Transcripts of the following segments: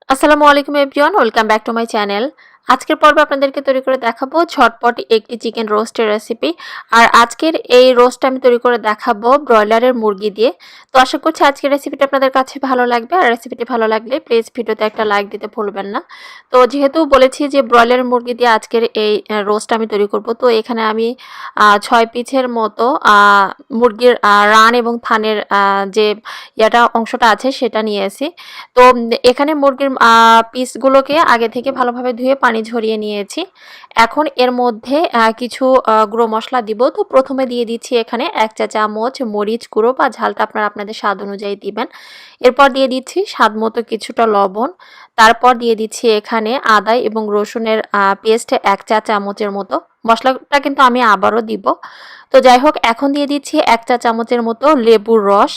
আসসালামু আলাইকুম everyone, welcome back to my channel. আজকের পর্বে আপনাদেরকে তৈরি করে দেখাবো ঝটপট একটি চিকেন রোস্টের রেসিপি। আর আজকের এই রোস্টটা আমি তৈরি করে দেখাবো ব্রয়লারের মুরগি দিয়ে। তো আশা করছি আজকের রেসিপিটা আপনাদের কাছে ভালো লাগবে। আর রেসিপিটি ভালো লাগলে প্লিজ ভিডিওতে একটা লাইক দিতে ভুলবেন না। তো যেহেতু বলেছি যে ব্রয়লারের মুরগি দিয়ে আজকের এই রোস্টটা আমি তৈরি করব, তো এখানে আমি 6 পিসের মতো মুরগির রান এবং থানের যে অংশটা আছে সেটা নিয়েছি। তো এখানে মুরগির পিসগুলোকে আগে থেকে ভালোভাবে ধুয়ে পানি ঝরিয়ে নিয়েছি। এখন এর মধ্যে কিছু গুঁড়ো মশলা দিব। তো প্রথমে দিয়ে দিচ্ছি এখানে 1 চা চামচ মরিচ গুঁড়ো বা ঝালটা আপনারা আপনাদের স্বাদ অনুযায়ী দিবেন। এরপর দিয়ে দিচ্ছি স্বাদ মতো কিছুটা লবণ। তারপর দিয়ে দিচ্ছি এখানে আদা এবং রসুনের পেস্ট 1 চা চামচের মতো। মশলাটা কিন্তু আমি আবারও দিব। তো যাই হোক, এখন দিয়ে দিচ্ছি 1 চা চামচের মতো লেবুর রস।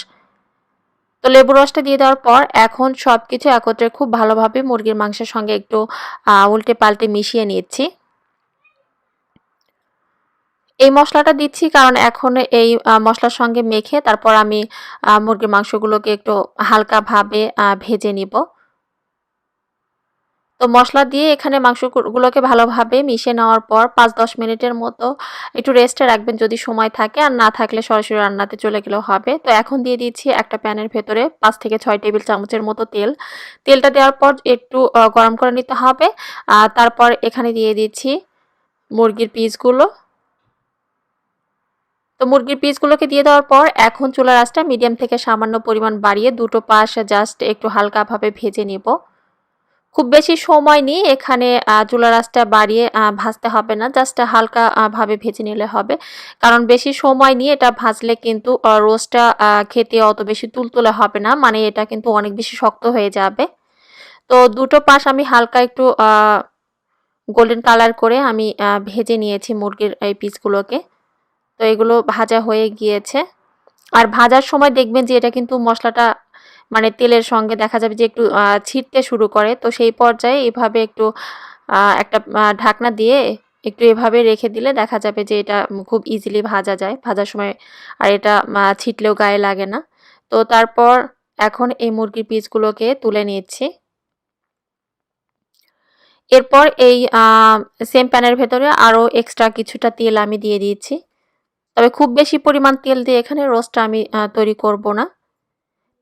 তো লেবু রসটা দিয়ে দেওয়ার পর এখন সবকিছু একত্রে খুব ভালোভাবে মুরগির মাংসের সঙ্গে একটু উল্টে পাল্টে মিশিয়ে নিচ্ছি। এই মশলাটা দিচ্ছি কারণ এখন এই মশলার সঙ্গে মেখে তারপর আমি মুরগির মাংসগুলোকে একটু হালকাভাবে ভেজে নিব। তো মশলা দিয়ে এখানে মাংসগুলোকে ভালোভাবে মিশিয়ে নেওয়ার পর 5-10 মিনিটের মতো একটু রেস্টে রাখবেন যদি সময় থাকে, আর না থাকলে সরাসরি রান্নাতে চলে গেলেও হবে। তো এখন দিয়ে দিচ্ছি একটা প্যানের ভেতরে 5 থেকে 6 টেবিল চামচের মতো তেল। তেলটা দেওয়ার পর একটু গরম করে নিতে হবে। তারপর এখানে দিয়ে দিচ্ছি মুরগির পিসগুলো। তো মুরগির পিসগুলোকে দিয়ে দেওয়ার পর এখন চুলার আঁচটা মিডিয়াম থেকে সামান্য পরিমাণ বাড়িয়ে দুটো পাশ জাস্ট একটু হালকাভাবে ভেজে নিব। খুব বেশি সময় নিয়ে এখানে চুলার আঁচটা বাড়িয়ে ভাজতে হবে না, জাস্ট হালকা ভাবে ভেজে নিলে হবে। কারণ বেশি সময় নিয়ে এটা ভাজলে কিন্তু রোস্টটা খেতে অত বেশি তুলতুলে হবে না, মানে এটা কিন্তু অনেক বেশি শক্ত হয়ে যাবে। তো দুটো পাশ আমি হালকা একটু গোল্ডেন কালার করে আমি ভেজে নিয়েছি মুরগির এই পিসগুলোকে। তো এগুলো ভাজা হয়ে গিয়েছে। আর ভাজার সময় দেখবেন যে এটা কিন্তু মশলাটা মানে তেলের সঙ্গে দেখা যাবে যে একটু ছিটতে শুরু করে। তো সেই পর্যায়ে এভাবে একটু একটা ঢাকনা দিয়ে একটু এভাবে রেখে দিলে দেখা যাবে যে এটা খুব ইজিলি ভাজা যায় ভাজার সময়। আর এটা ছিটলেও গায়ে লাগে না। তো তারপর এখন এই মুরগির পিসগুলোকে তুলে নিচ্ছি। এরপর এই সেম প্যানের ভেতরে আরও এক্সট্রা কিছুটা তেল আমি দিয়ে দিচ্ছি। তবে খুব বেশি পরিমাণ তেল দিয়ে এখানে রোস্টটা আমি তৈরি করব না।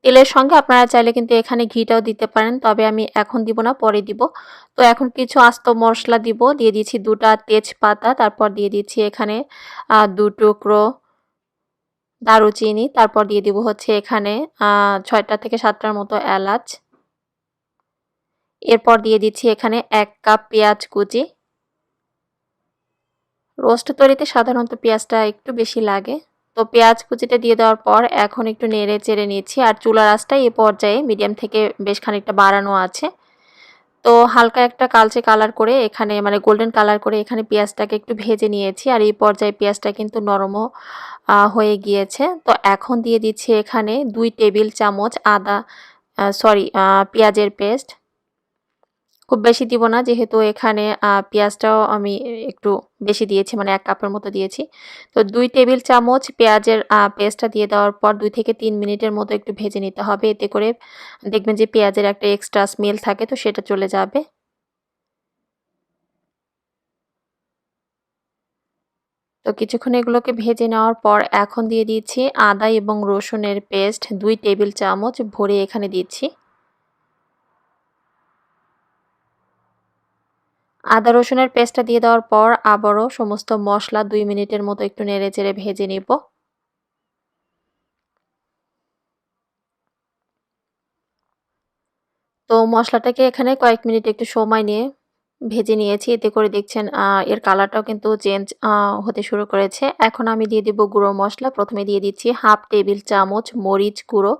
তেলের সঙ্গে আপনারা চাইলে কিন্তু এখানে ঘিটাও দিতে পারেন, তবে আমি এখন দিব না, পরে দিব। তো এখন কিছু আস্ত মশলা দিব। দিয়ে দিচ্ছি 2টা তেজপাতা, তারপর দিয়ে দিচ্ছি এখানে 2 টুকরো দারুচিনি, তারপর দিয়ে দিব হচ্ছে এখানে 6টা থেকে 7টার মতো এলাচ। এরপর দিয়ে দিচ্ছি এখানে 1 কাপ পেঁয়াজ কুচি। রোস্ট তৈরিতে সাধারণত পেঁয়াজটা একটু বেশি লাগে। তো পেঁয়াজ কুচিটা দিয়ে দেওয়ার পর এখন একটু নেড়ে চেড়ে নিচ্ছি। আর চুলার আঁচটা এই পর্যায়ে মিডিয়াম থেকে বেশ খানিকটা বাড়ানো আছে। তো হালকা একটা কালচে কালার করে এখানে মানে গোল্ডেন কালার করে এখানে পেঁয়াজটাকে একটু ভেজে নিয়েছি। আর এই পর্যায়ে পেঁয়াজটা কিন্তু নরমও হয়ে গিয়েছে। তো এখন দিয়ে দিচ্ছি এখানে 2 টেবিল চামচ পেঁয়াজের পেস্ট। খুব বেশি দিব না, যেহেতু এখানে পেঁয়াজটাও আমি একটু বেশি দিয়েছি, মানে 1 কাপের মতো দিয়েছি। তো 2 টেবিল চামচ পেঁয়াজের পেস্টটা দিয়ে দেওয়ার পর 2 থেকে 3 মিনিটের মতো একটু ভেজে নিতে হবে। এতে করে দেখবেন যে পেঁয়াজের একটা এক্সট্রা স্মেল থাকে, তো সেটা চলে যাবে। তো কিছুক্ষণ এগুলোকে ভেজে নেওয়ার পর এখন দিয়ে দিচ্ছি আদা এবং রসুনের পেস্ট 2 টেবিল চামচ ভরে এখানে দিচ্ছি। আদা রসুনের পেস্টটা দিয়ে দেওয়ার পর আবারও সমস্ত মশলা 2 মিনিটের মতো একটু নেড়েচেড়ে ভেজে নিব। তো মশলাটাকে এখানে কয়েক মিনিট একটু সময় নিয়ে ভেজে নিয়েছি। এতে করে দেখছেন এর কালারটাও কিন্তু চেঞ্জ হতে শুরু করেছে। এখন আমি দিয়ে দিব গুঁড়ো মশলা। প্রথমে দিয়ে দিচ্ছি 1/2 টেবিল চামচ মরিচ গুঁড়ো,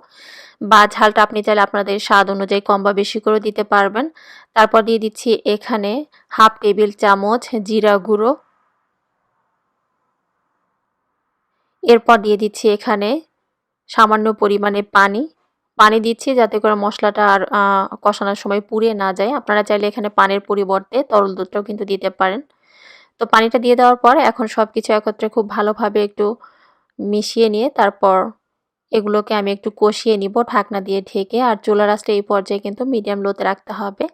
বা ঝালটা আপনি চাইলে আপনাদের স্বাদ অনুযায়ী কম বা বেশি করেও দিতে পারবেন। তারপর দিয়ে দিচ্ছি এখানে 1/2 টেবিল চামচ জিরা গুঁড়ো। এরপর দিয়ে দিচ্ছি এখানে সামান্য পরিমাণে পানি। পানি দিচ্ছি যাতে করে মশলাটা আর কষানোর সময় পুড়ে না যায়। আপনারা চাইলে এখানে পানির পরিবর্তে তরল দুধটাও কিন্তু দিতে পারেন। তো পানিটা দিয়ে দেওয়ার পর এখন সবকিছু একত্রে খুব ভালোভাবে একটু মিশিয়ে নিয়ে তারপর এগুলোকে আমি একটু কষিয়ে নিব ঢাকনা দিয়ে ঢেকে। আর চুলার আঁচটা এই পর্যায়ে কিন্তু মিডিয়াম লোতে রাখতে হবে,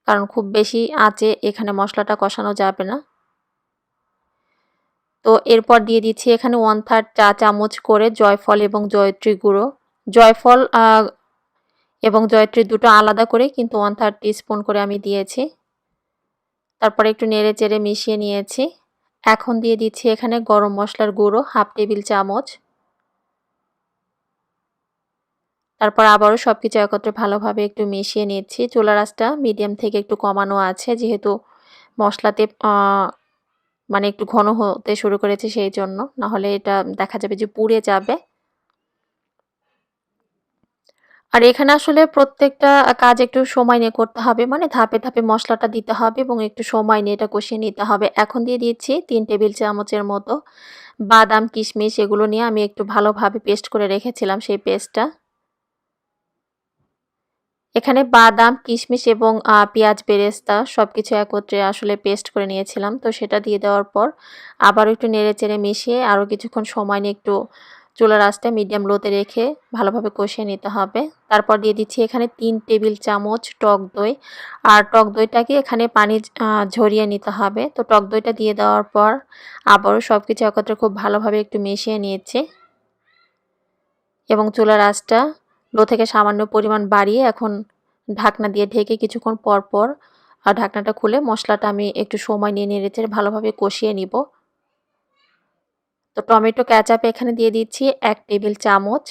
কারণ খুব বেশি আঁচে এখানে মশলাটা কষানো যাবে না। তো এরপর দিয়ে দিচ্ছি এখানে 1/3 চা চামচ করে জয়ফল এবং জয়ত্রী গুঁড়ো। জয়ফল এবং জয়ত্রী দুটো আলাদা করে কিন্তু 1/3 টিস্পুন করে আমি দিয়েছি। তারপরে একটু নেড়ে চেড়ে মিশিয়ে নিয়েছি। এখন দিয়ে দিচ্ছি এখানে গরম মশলার গুঁড়ো 1/2 টেবিল চামচ। তারপর আবারও সবকিছু একত্রে ভালোভাবে একটু মিশিয়ে নিচ্ছি। চুলার আঁচটা মিডিয়াম থেকে একটু কমানো আছে, যেহেতু মশলাতে মানে একটু ঘন হতে শুরু করেছে সেই জন্য, নাহলে এটা দেখা যাবে যে পুড়ে যাবে। আর এখানে আসলে প্রত্যেকটা কাজ একটু সময় নিয়ে করতে হবে, মানে ধাপে ধাপে মশলাটা দিতে হবে এবং একটু সময় নিয়ে এটা কষিয়ে নিতে হবে। এখন দিয়ে দিচ্ছি 3 টেবিল চামচের মতো বাদাম, কিশমিশ, এগুলো নিয়ে আমি একটু ভালোভাবে পেস্ট করে রেখেছিলাম সেই পেস্টটা। এখানে বাদাম, কিশমিশ এবং পেঁয়াজ বেরেস্তা সবকিছু একত্রে আসলে পেস্ট করে নিয়েছিলাম। তো সেটা দিয়ে দেওয়ার পর আবারও একটু নেড়েচেড়ে মিশিয়ে আরও কিছুক্ষণ সময় নিয়ে একটু চুলার আঁচটা মিডিয়াম লোতে রেখে ভালোভাবে কষিয়ে নিতে হবে। তারপর দিয়ে দিচ্ছি এখানে 3 টেবিল চামচ টক দই। আর টক দইটাকে এখানে পানি ঝরিয়ে নিতে হবে। তো টক দইটা দিয়ে দেওয়ার পর আবারও সবকিছু একত্রে খুব ভালোভাবে একটু মিশিয়ে নিয়েছি এবং চুলার আঁচটা লো থেকে সামান্য পরিমাণ বাড়িয়ে এখন ঢাকনা দিয়ে ঢেকে কিছুক্ষণ পর পর ঢাকনাটা খুলে মশলাটা আমি একটু সময় নিয়ে নেড়েচেড়ে ভালোভাবে কষিয়ে নিব। তো টমেটো কেচাপ এখানে দিয়ে দিচ্ছি 1 টেবিল চামচ।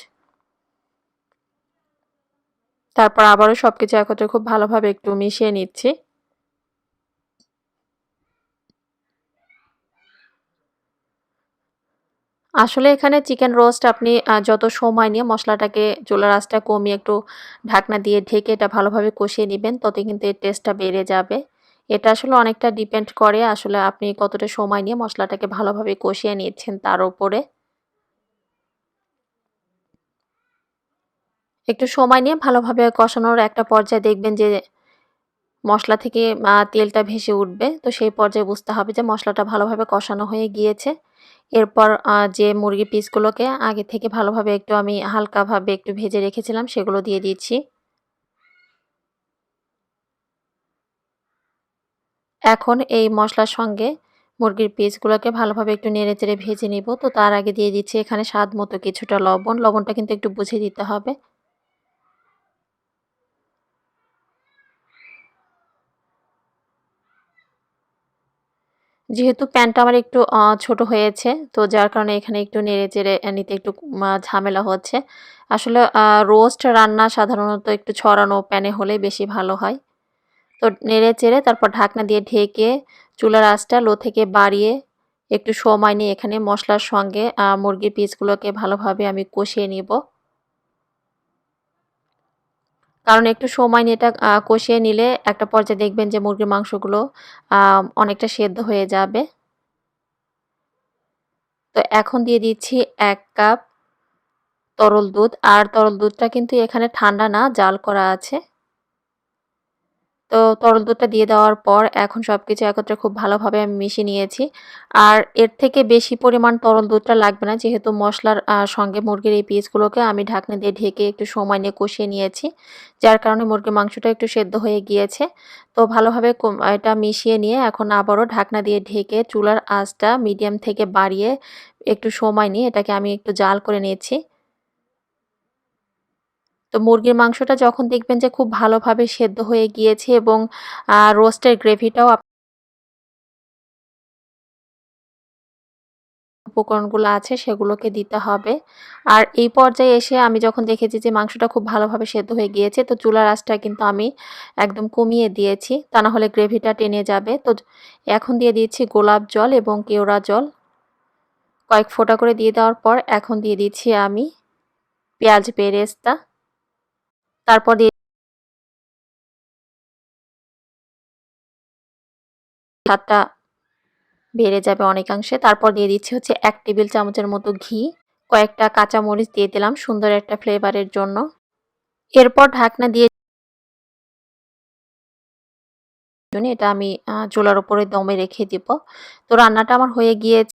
তারপর আবারও সবকিছু একত্রে খুব ভালোভাবে একটু মিশিয়ে নিচ্ছি। আসলে এখানে চিকেন রোস্ট আপনি যত সময় নিয়ে মশলাটাকে চুলার আঁচটা কমিয়ে একটু ঢাকনা দিয়ে ঢেকে এটা ভালোভাবে কষিয়ে নিবেন, ততই কিন্তু এর টেস্টটা বেড়ে যাবে। এটা আসলে অনেকটা ডিপেন্ড করে আসলে আপনি কতটা সময় নিয়ে মশলাটাকে ভালোভাবে কষিয়ে নিচ্ছেন তার উপরে। একটু সময় নিয়ে ভালোভাবে কষানোর একটা পর্যায়ে দেখবেন যে মশলা থেকে তেলটা ভেসে উঠবে। তো সেই পর্যায়ে বুঝতে হবে যে মশলাটা ভালোভাবে কষানো হয়ে গিয়েছে। এরপর যে মুরগির পিসগুলোকে আগে থেকে ভালোভাবে একটু আমি হালকাভাবে একটু ভেজে রেখেছিলাম সেগুলো দিয়ে দিচ্ছি। এখন এই মশলার সঙ্গে মুরগির পিসগুলোকে ভালোভাবে একটু নেড়েচেড়ে ভেজে নিব। তো তার আগে দিয়ে দিচ্ছি এখানে স্বাদ মতো কিছুটা লবণ। লবণটা কিন্তু একটু বুঝে দিতে হবে। যেহেতু প্যানটা আমার একটু ছোট হয়েছে, তো যার কারণে এখানে একটু নেড়েচেড়ে নিতে একটু ঝামেলা হচ্ছে। আসলে রোস্ট রান্না সাধারণত একটু ছড়ানো প্যানে হলে বেশি ভালো হয়। তো নেড়েচেড়ে তারপর ঢাকনা দিয়ে ঢেকে চুলার আঁচটা লো থেকে বাড়িয়ে একটু সময় নিয়ে এখানে মশলার সঙ্গে মুরগির পিসগুলোকে ভালোভাবে আমি কষিয়ে নিব। কারণ একটু সময় নিয়ে এটা কষিয়ে নিলে একটা পর্যায়ে দেখবেন যে মুরগির মাংসগুলো অনেকটা সেদ্ধ হয়ে যাবে। তো এখন দিয়ে দিচ্ছি 1 কাপ তরল দুধ। আর তরল দুধটা কিন্তু এখানে ঠান্ডা না, জাল করা আছে। তো তরল দুধটা দিয়ে দেওয়ার পর এখন সবকিছু একত্রে খুব ভালোভাবে আমি মিশিয়ে নিয়েছি। আর এর থেকে বেশি পরিমাণ তরল দুধটা লাগবে না, যেহেতু মশলার সঙ্গে মুরগির এই পিসগুলোকে আমি ঢাকনা দিয়ে ঢেকে একটু সময় নিয়ে কষিয়ে নিয়েছি, যার কারণে মুরগির মাংসটা একটু সেদ্ধ হয়ে গিয়েছে। তো ভালোভাবে এটা মিশিয়ে নিয়ে এখন আবারও ঢাকনা দিয়ে ঢেকে চুলার আঁচটা মিডিয়াম থেকে বাড়িয়ে একটু সময় নিয়ে এটাকে আমি একটু জাল করে নিয়েছি। তো মুরগির মাংসটা যখন দেখবেন যে খুব ভালোভাবে সেদ্ধ হয়ে গিয়েছে এবং রোস্টের গ্রেভিটাও উপকরণগুলো আছে সেগুলোকে দিতে হবে। আর এই পর্যায়ে এসে আমি যখন দেখেছি যে মাংসটা খুব ভালোভাবে সেদ্ধ হয়ে গিয়েছে, তো চুলার আঁচটা কিন্তু আমি একদম কমিয়ে দিয়েছি, তা না হলে গ্রেভিটা টেনে যাবে। তো এখন দিয়ে দিচ্ছি গোলাপ জল এবং কেওড়া জল কয়েক ফোঁটা করে দিয়ে দেওয়ার পর এখন দিয়ে দিচ্ছি আমি পেঁয়াজ বেরেস্তা। তারপর দিয়ে স্বাদটা বেড়ে যাবে অনেকাংশে। তারপর দিয়ে দিচ্ছি হচ্ছে 1 টেবিল চামচের মতো ঘি। কয়েকটা কাঁচামরিচ দিয়ে দিলাম সুন্দর একটা ফ্লেভারের জন্য। এরপর ঢাকনা দিয়ে এটা আমি চুলার উপরে দমে রেখে দিব। তো রান্নাটা আমার হয়ে গিয়েছে।